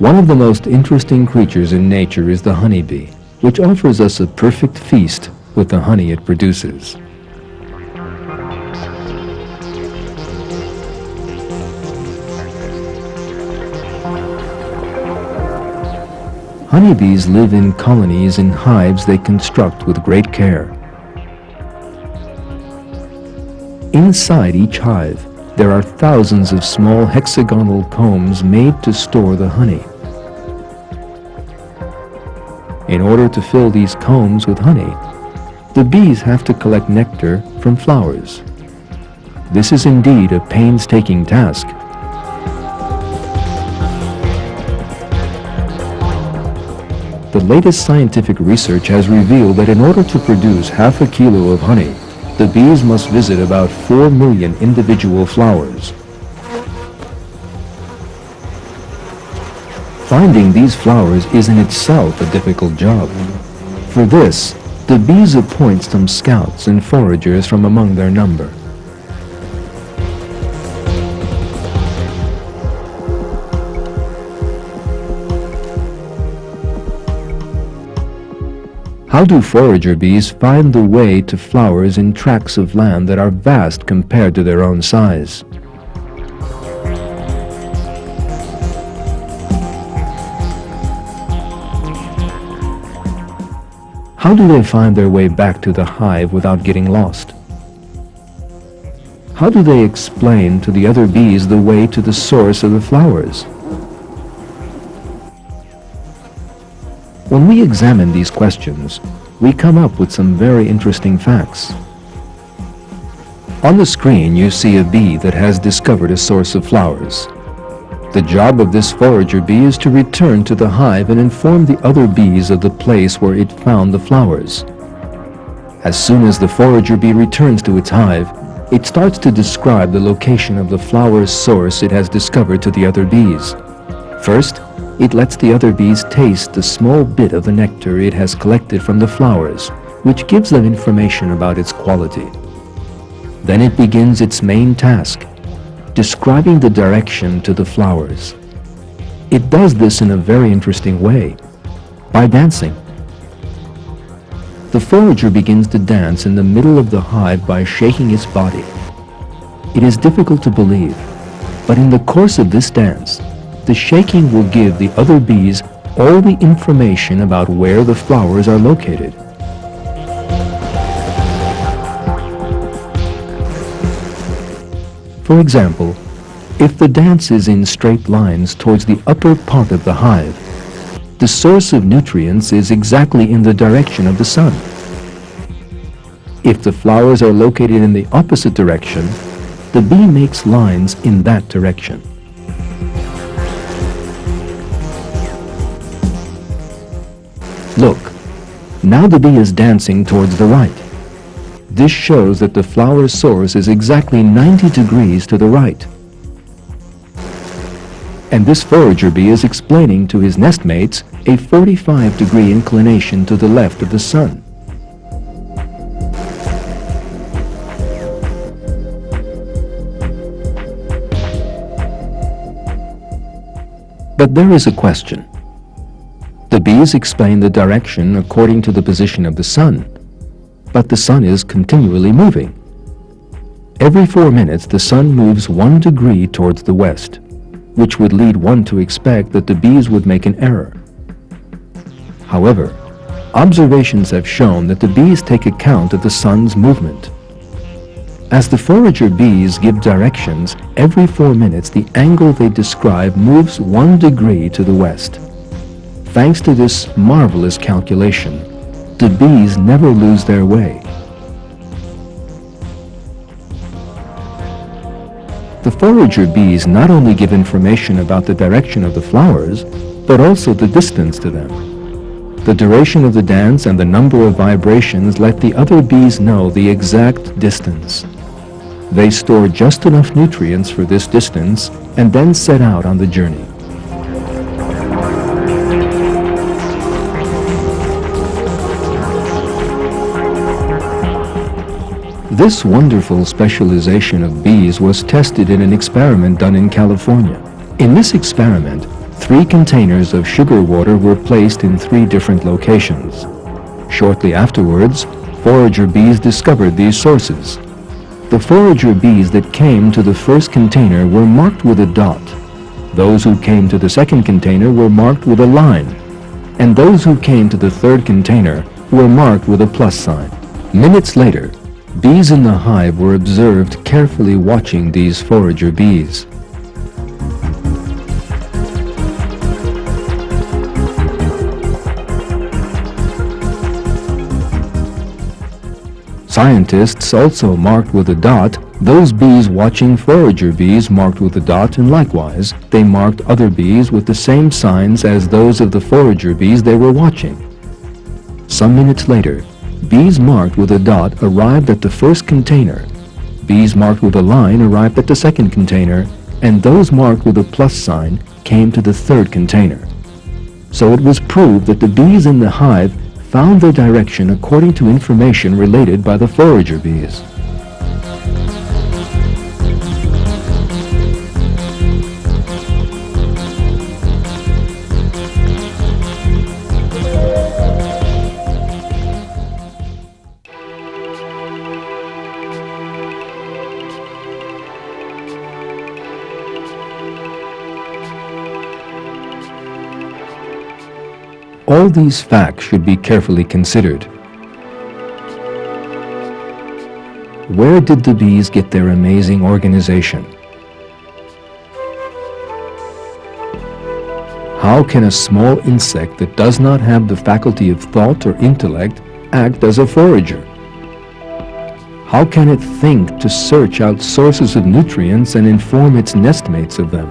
One of the most interesting creatures in nature is the honeybee, which offers us a perfect feast with the honey it produces. Honeybees live in colonies in hives they construct with great care. Inside each hive, there are thousands of small hexagonal combs made to store the honey. In order to fill these combs with honey, the bees have to collect nectar from flowers. This is indeed a painstaking task. The latest scientific research has revealed that in order to produce half a kilo of honey, the bees must visit about 4 million individual flowers. Finding these flowers is in itself a difficult job. For this, the bees appoint some scouts and foragers from among their number. How do forager bees find the way to flowers in tracts of land that are vast compared to their own size? How do they find their way back to the hive without getting lost? How do they explain to the other bees the way to the source of the flowers? When we examine these questions, we come up with some very interesting facts. On the screen you see a bee that has discovered a source of flowers. The job of this forager bee is to return to the hive and inform the other bees of the place where it found the flowers. As soon as the forager bee returns to its hive, it starts to describe the location of the flower's source it has discovered to the other bees. First, it lets the other bees taste a small bit of the nectar it has collected from the flowers, which gives them information about its quality. Then it begins its main task, describing the direction to the flowers. It does this in a very interesting way, by dancing. The forager begins to dance in the middle of the hive by shaking its body. It is difficult to believe, but in the course of this dance, the shaking will give the other bees all the information about where the flowers are located. For example, if the dance is in straight lines towards the upper part of the hive, the source of nutrients is exactly in the direction of the sun. If the flowers are located in the opposite direction, the bee makes lines in that direction. Look, now the bee is dancing towards the right. This shows that the flower source is exactly 90 degrees to the right. And this forager bee is explaining to his nestmates a 45-degree inclination to the left of the sun. But there is a question. The bees explain the direction according to the position of the sun, but the sun is continually moving. Every 4 minutes the sun moves 1 degree towards the west, which would lead one to expect that the bees would make an error. However, observations have shown that the bees take account of the sun's movement. As the forager bees give directions, every 4 minutes the angle they describe moves 1 degree to the west. Thanks to this marvelous calculation, the bees never lose their way. The forager bees not only give information about the direction of the flowers, but also the distance to them. The duration of the dance and the number of vibrations let the other bees know the exact distance. They store just enough nutrients for this distance and then set out on the journey. This wonderful specialization of bees was tested in an experiment done in California. In this experiment, 3 containers of sugar water were placed in 3 different locations. Shortly afterwards, forager bees discovered these sources. The forager bees that came to the first container were marked with a dot. Those who came to the second container were marked with a line, and those who came to the third container were marked with a plus sign. Minutes later, bees in the hive were observed carefully watching these forager bees. Scientists also marked with a dot those bees watching forager bees marked with a dot, and likewise they marked other bees with the same signs as those of the forager bees they were watching. Some minutes later, bees marked with a dot arrived at the first container, bees marked with a line arrived at the second container, and those marked with a plus sign came to the third container. So it was proved that the bees in the hive found their direction according to information related by the forager bees. All these facts should be carefully considered. Where did the bees get their amazing organization? How can a small insect that does not have the faculty of thought or intellect act as a forager? How can it think to search out sources of nutrients and inform its nestmates of them?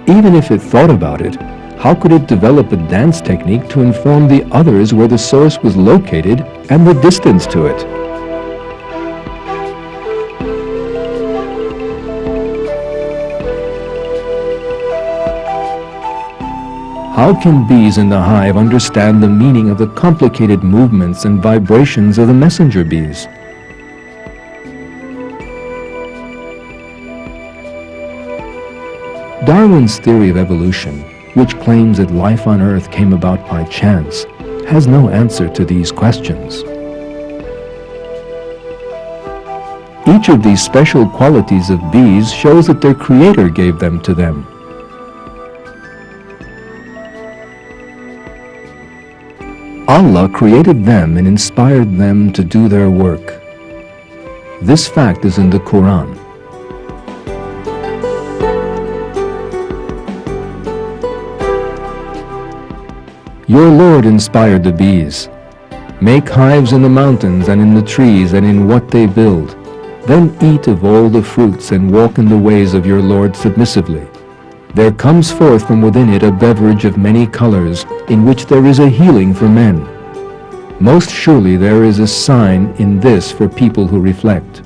Even if it thought about it, how could it develop a dance technique to inform the others where the source was located and the distance to it? How can bees in the hive understand the meaning of the complicated movements and vibrations of the messenger bees? Darwin's theory of evolution, which claims that life on Earth came about by chance, has no answer to these questions. Each of these special qualities of bees shows that their Creator gave them to them. Allah created them and inspired them to do their work. This fact is in the Qur'an. Your Lord inspired the bees. Make hives in the mountains and in the trees and in what they build. Then eat of all the fruits and walk in the ways of your Lord submissively. There comes forth from within it a beverage of many colors, in which there is a healing for men. Most surely there is a sign in this for people who reflect.